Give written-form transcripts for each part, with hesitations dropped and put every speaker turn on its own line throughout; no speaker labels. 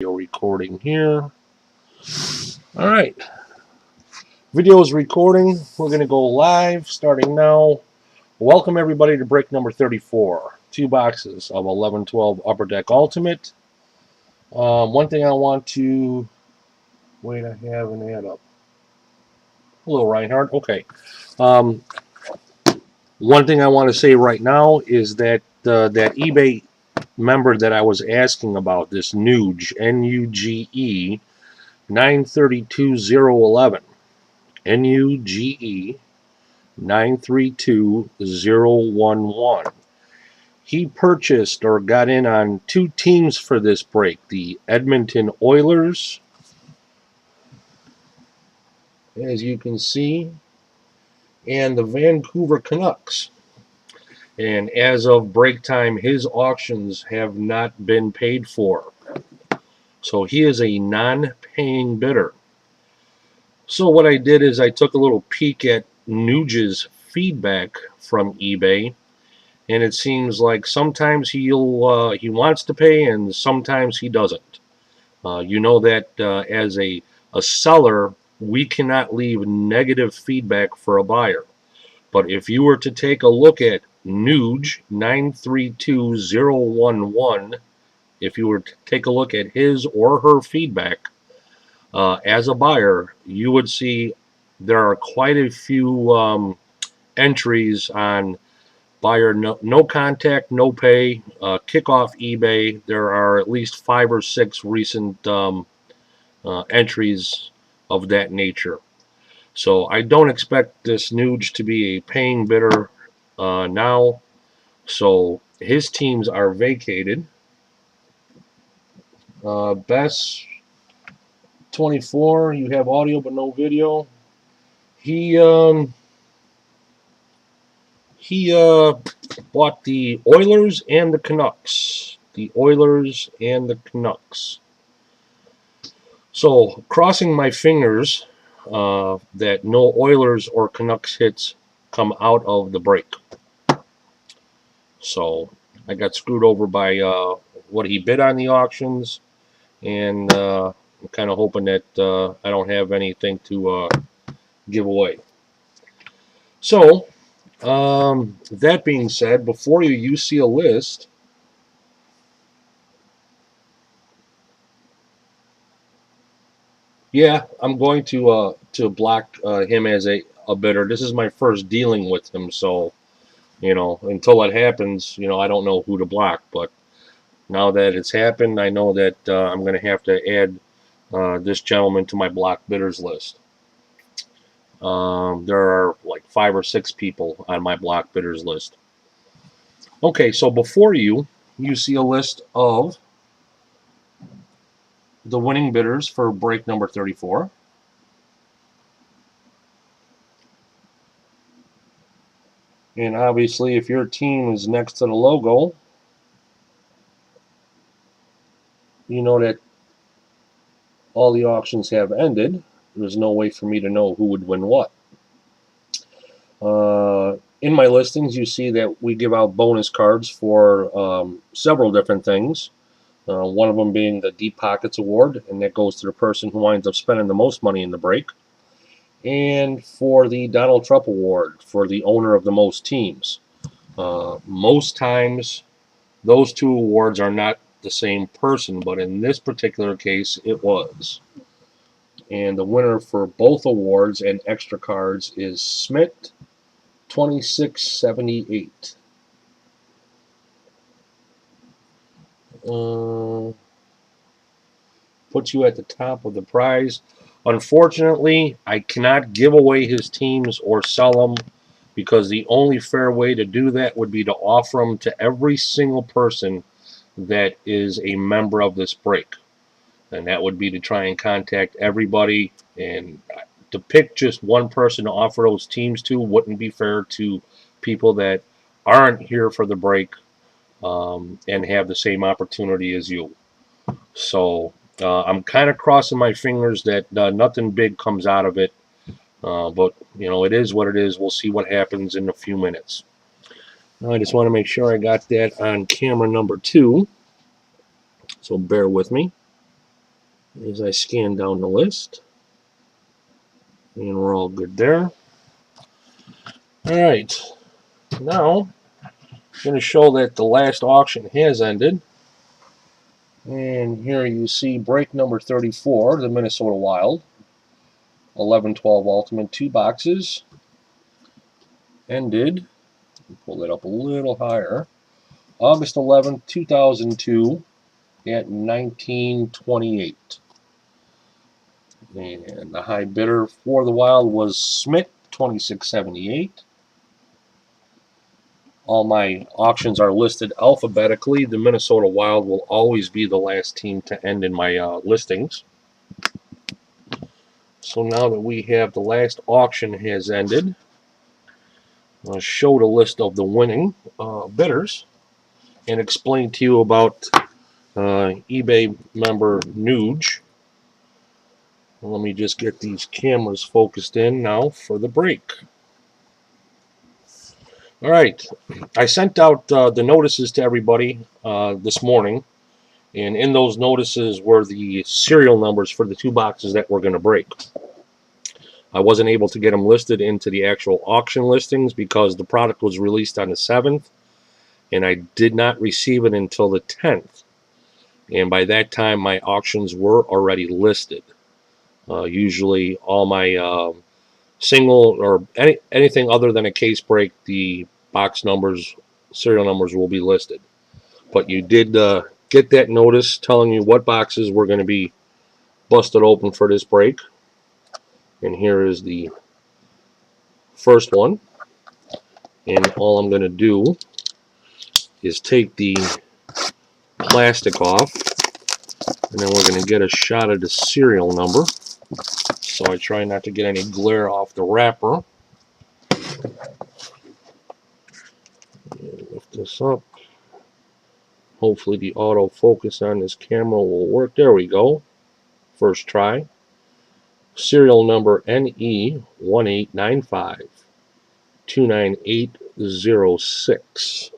Video recording here. All right, video is recording. We're going to go live starting now. Welcome everybody to break number 34. 2 boxes of 11-12 Upper Deck Ultimate. One thing I want to wait. I have an ad up. Hello, Reinhardt. Okay. One thing I want to say right now is that that eBay member that I was asking about, this Nuge, N-U-G-E 932011, Nuge 932011. He purchased or got in on 2 teams for this break: the Edmonton Oilers, as you can see, and the Vancouver Canucks. And as of break time, his auctions have not been paid for. So he is a non-paying bidder. So what I did is I took a little peek at Nuge's feedback from eBay, and it seems like sometimes he wants to pay and sometimes he doesn't. You know that as a seller, we cannot leave negative feedback for a buyer. But if you were to take a look at Nuge 932011, if you were to take a look at his or her feedback as a buyer, you would see there are quite a few entries on buyer no contact, no pay, kick off eBay. There are at least 5 or 6 recent entries of that nature. So I don't expect this Nuge to be a paying bidder now. So his teams are vacated. Best 24, you have audio but no video. He bought the Oilers and the Canucks. The Oilers and the Canucks. So crossing my fingers that no Oilers or Canucks hits come out of the break. So I got screwed over by what he bid on the auctions, and I'm kind of hoping that I don't have anything to give away. So that being said, before you see a list. Yeah, I'm going to block him as a bidder. This is my first dealing with him, so until it happens, I don't know who to block. But now that it's happened, I know that I'm going to have to add this gentleman to my block bidders list. There are like 5 or 6 people on my block bidders list. Okay, so before you see a list of the winning bidders for break number 34. And obviously, if your team is next to the logo, you know that all the auctions have ended. There's no way for me to know who would win what. In my listings, you see that we give out bonus cards for several different things. One of them being the Deep Pockets Award, and that goes to the person who winds up spending the most money in the break. And for the Donald Trump Award for the owner of the most teams. Most times, those 2 awards are not the same person, but in this particular case, it was. And the winner for both awards and extra cards is Smith 2678. Puts you at the top of the prize. Unfortunately, I cannot give away his teams or sell them, because the only fair way to do that would be to offer them to every single person that is a member of this break. And that would be to try and contact everybody, and to pick just one person to offer those teams to wouldn't be fair to people that aren't here for the break and have the same opportunity as you. So I'm kind of crossing my fingers that nothing big comes out of it. But it is what it is. We'll see what happens in a few minutes. I just want to make sure I got that on camera number 2. So bear with me. as I scan down the list. And we're all good there. Alright, now I'm going to show that the last auction has ended. And here you see break number 34, the Minnesota Wild. 11-12 Ultimate, 2 boxes. Ended, pull that up a little higher, August 11th, 2002 at 1928. And the high bidder for the Wild was Smith, 2678. All my auctions are listed alphabetically. The Minnesota Wild will always be the last team to end in my listings. So now that we have the last auction has ended, I'll show the list of the winning bidders and explain to you about eBay member Nuge. Let me just get these cameras focused in now for the break. All right, I sent out the notices to everybody this morning, and in those notices were the serial numbers for the 2 boxes that we're going to break. I wasn't able to get them listed into the actual auction listings because the product was released on the 7th, and I did not receive it until the 10th. And by that time, my auctions were already listed. Usually, all my single or anything other than a case break, the box numbers, serial numbers will be listed. But you did get that notice telling you what boxes were going to be busted open for this break. And here is the first one. And all I'm going to do is take the plastic off, and then we're going to get a shot of the serial number. So I try not to get any glare off the wrapper. Lift this up. Hopefully the autofocus on this camera will work. There we go. First try. Serial number NE1895 29806.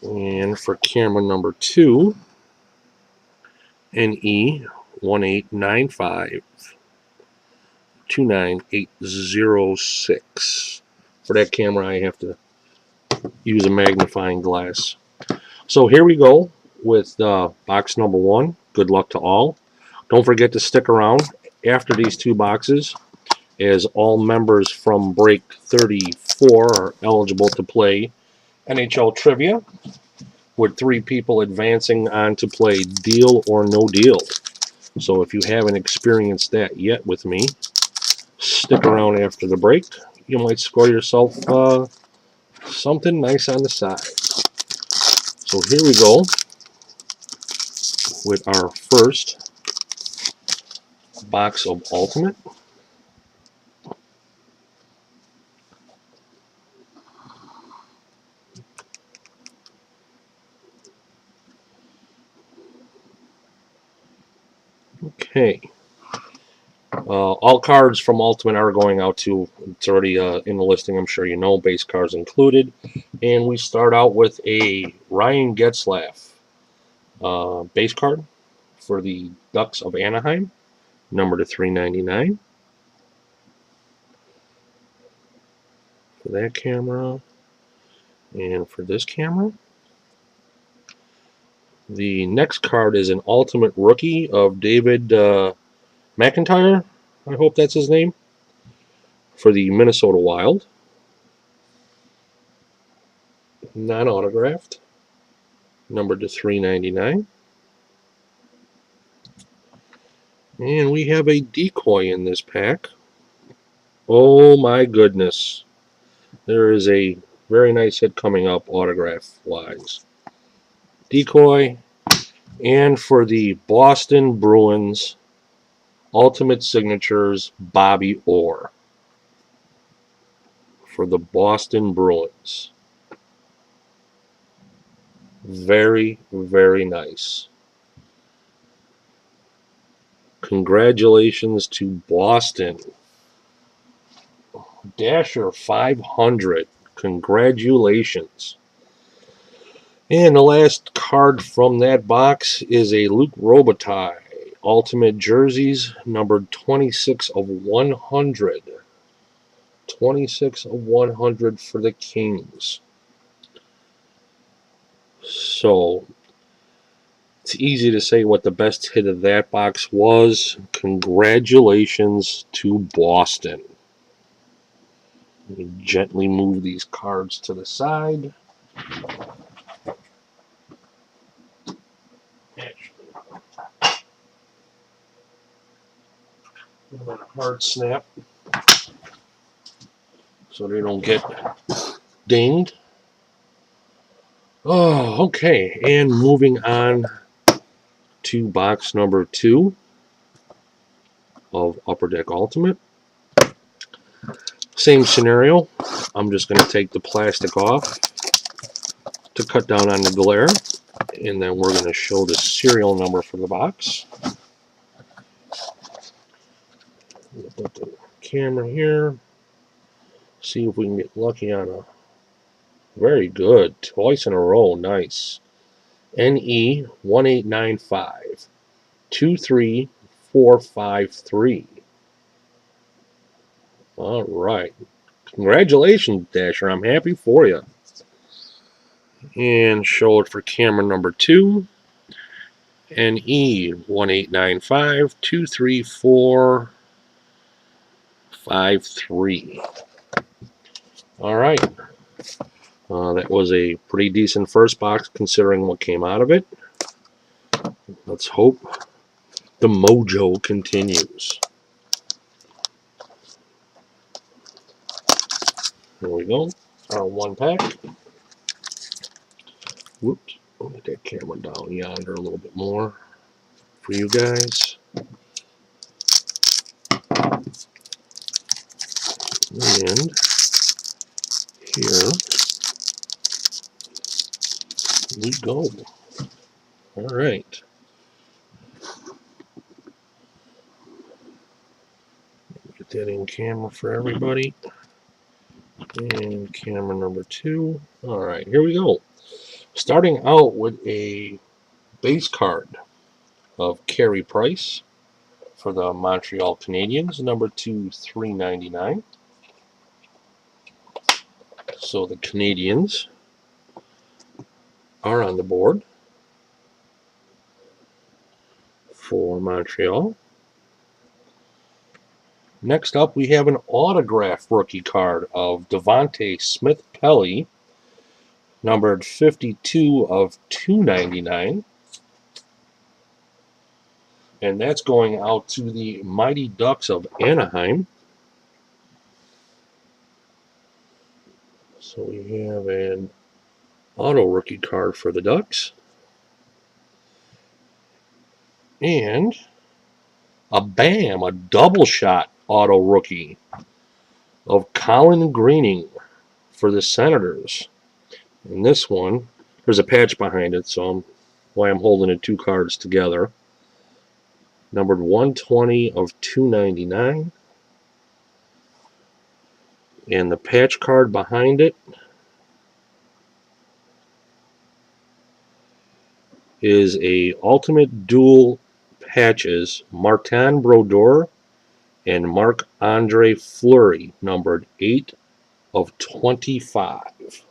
And for camera number 2, NE1895 29806. For that camera, I have to use a magnifying glass. So here we go with box number 1. Good luck to all. Don't forget to stick around after these 2 boxes, as all members from break 34 are eligible to play NHL Trivia, with 3 people advancing on to play Deal or No Deal. So if you haven't experienced that yet with me, stick around after the break. You might score yourself something nice on the side. So here we go with our first box of Ultimate. Okay. All cards from Ultimate are going out to, it's already in the listing, I'm sure you know, base cards included. And we start out with a Ryan Getzlaf base card for the Ducks of Anaheim, number to 399. For that camera. And for this camera. The next card is an Ultimate Rookie of David McIntyre. I hope that's his name. For the Minnesota Wild. Non-autographed. Numbered to 399. And we have a decoy in this pack. Oh my goodness. There is a very nice hit coming up autograph-wise. Decoy. And for the Boston Bruins, Ultimate Signatures, Bobby Orr. For the Boston Bruins. Very, very nice. Congratulations to Boston. Dasher 500. Congratulations. And the last card from that box is a Luc Robitaille Ultimate jerseys, numbered 26 of 100. 26 of 100 for the Kings. So, it's easy to say what the best hit of that box was. Congratulations to Boston. Let me gently move these cards to the side. Actually, a hard snap so they don't get dinged. Oh, okay. And moving on to box number 2 of Upper Deck Ultimate. Same scenario. I'm just going to take the plastic off to cut down on the glare. And then we're going to show the serial number for the box. Put the camera here. See if we can get lucky on a... Very good. Twice in a row. Nice. NE 1895 23453. All right. Congratulations, Dasher. I'm happy for you. And show it for camera number 2. NE 1895 23453. All right. That was a pretty decent first box considering what came out of it. Let's hope the mojo continues. There we go. One pack. Whoops. I'll get that camera down yonder a little bit more for you guys. And here we go. All right. Get that in camera for everybody. And camera number 2. All right, here we go. Starting out with a base card of Carey Price for the Montreal Canadiens, number 2/399. So the Canadiens are on the board for Montreal. Next up, we have an autograph rookie card of Devontae Smith-Pelly, numbered 52/299. And that's going out to the Mighty Ducks of Anaheim. So we have an auto rookie card for the Ducks. And a double shot auto rookie of Colin Greening for the Senators. And this one, there's a patch behind it, so why I'm holding it 2 cards together. Numbered 120/299. And the patch card behind it is a Ultimate Duel patches, Martin Brodeur and Marc-Andre Fleury, numbered 8/25.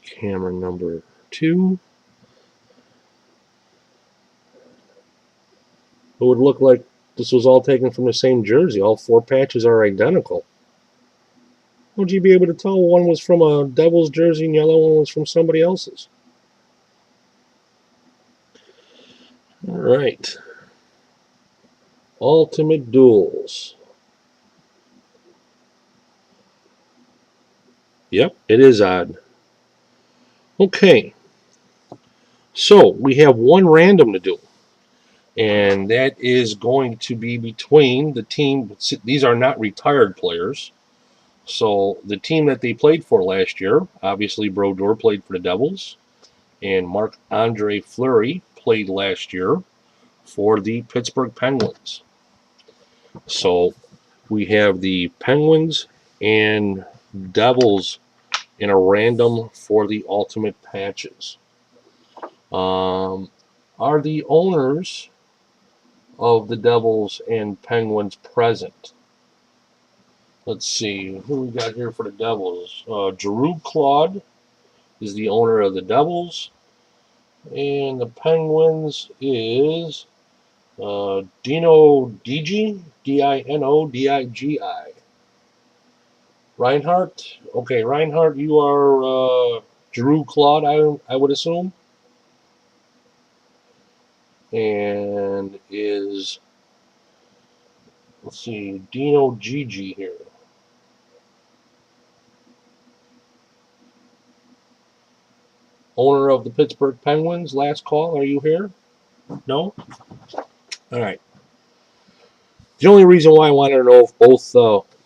Camera number 2. It would look like this was all taken from the same jersey. All 4 patches are identical. How'd you be able to tell one was from a Devils jersey and the other one was from somebody else's? All right. Ultimate Duels. Yep, it is odd. Okay. So, we have one random to do. And that is going to be between the team. These are not retired players. So, the team that they played for last year, obviously Brodeur played for the Devils. And Marc-Andre Fleury played last year for the Pittsburgh Penguins. So we have the Penguins and Devils in a random for the ultimate patches. Are the owners of the Devils and Penguins present? Let's see, who we got here for the Devils? Giroux Claude is the owner of the Devils, and the Penguins is Dino Digi, Dinodigi. Reinhardt, okay, Reinhardt, you are Giroux Claude, I would assume, and is, let's see, Dino Gigi here. Owner of the Pittsburgh Penguins, last call, are you here? No? All right. The only reason why I wanted to know if both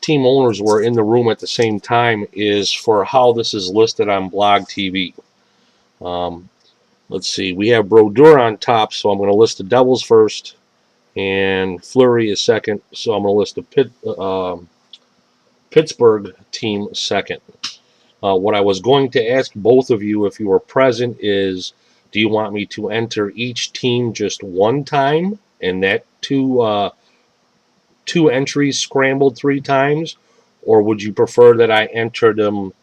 team owners were in the room at the same time is for how this is listed on Blog TV. Let's see. We have Brodeur on top, so I'm going to list the Devils first, and Fleury is second, so I'm going to list the Pittsburgh team second. What I was going to ask both of you if you were present is, do you want me to enter each team just one time, and that two entries scrambled 3 times, or would you prefer that I enter them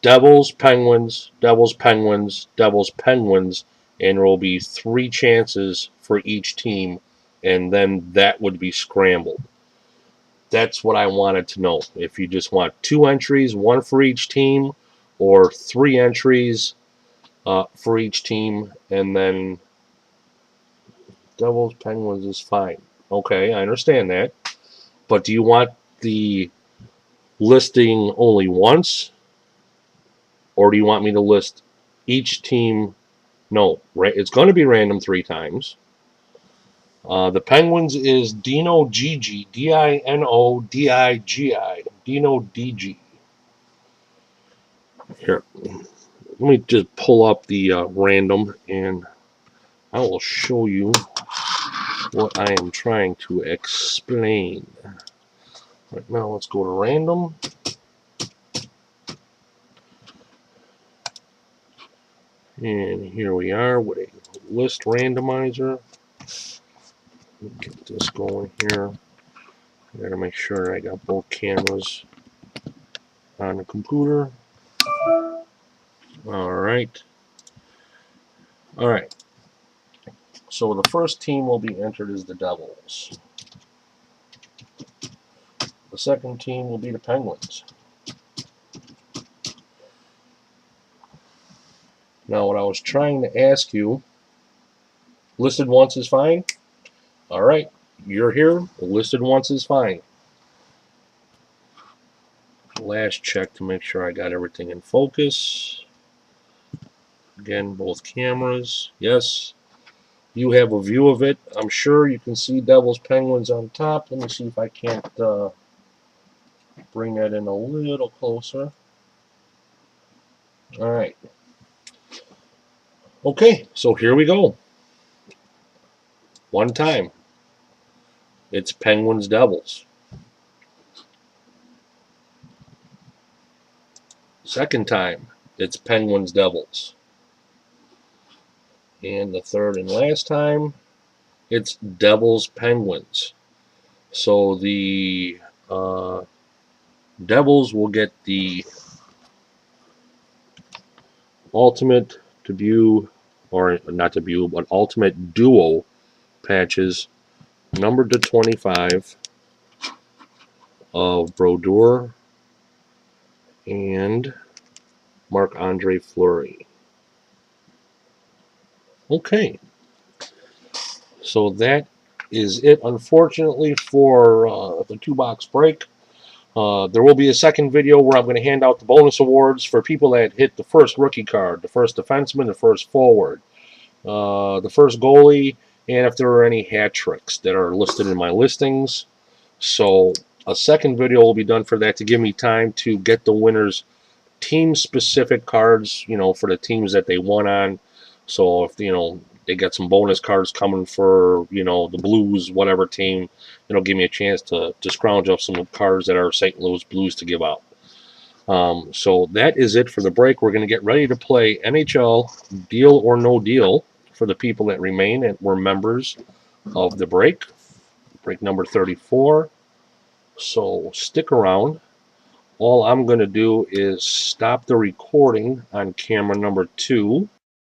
Devils, Penguins, Devils, Penguins, Devils, Penguins, and there will be 3 chances for each team, and then that would be scrambled? That's what I wanted to know. If you just want 2 entries, 1 for each team, or 3 entries for each team, and then Devils, Penguins is fine. Okay, I understand that. But do you want the listing only once, or do you want me to list each team? No, it's going to be random 3 times. The Penguins is Dino Gigi, Dinodigi, Dino DG. Here, let me just pull up the random, and I will show you what I am trying to explain. Right now, let's go to random. And here we are with a list randomizer. Get this going here. I gotta make sure I got both cameras on the computer. Alright. Alright. So the first team will be entered as the Devils. The second team will be the Penguins. Now what I was trying to ask you, listed once is fine? Alright, you're here. Listed once is fine. Last check to make sure I got everything in focus. Again, both cameras. Yes. You have a view of it. I'm sure you can see Devils Penguins on top. Let me see if I can't bring that in a little closer. Alright. Okay, so here we go. One time. It's Penguins Devils. Second time, it's Penguins Devils. And the third and last time, it's Devils Penguins. So the Devils will get the ultimate debut, or not debut, but ultimate duo patches numbered to 25 of Brodeur and Marc-Andre Fleury. Okay, so that is it, unfortunately, for the 2-box break. There will be a second video where I'm going to hand out the bonus awards for people that hit the first rookie card, the first defenseman, the first forward, the first goalie, and if there are any hat tricks that are listed in my listings. So a second video will be done for that to give me time to get the winners team-specific cards, for the teams that they won on. So if, they got some bonus cards coming for, the Blues, whatever team, it'll give me a chance to scrounge up some cards that are St. Louis Blues to give out. So that is it for the break. We're going to get ready to play NHL Deal or No Deal for the people that remain and were members of the break number 34. So stick around. All I'm going to do is stop the recording on camera number 2.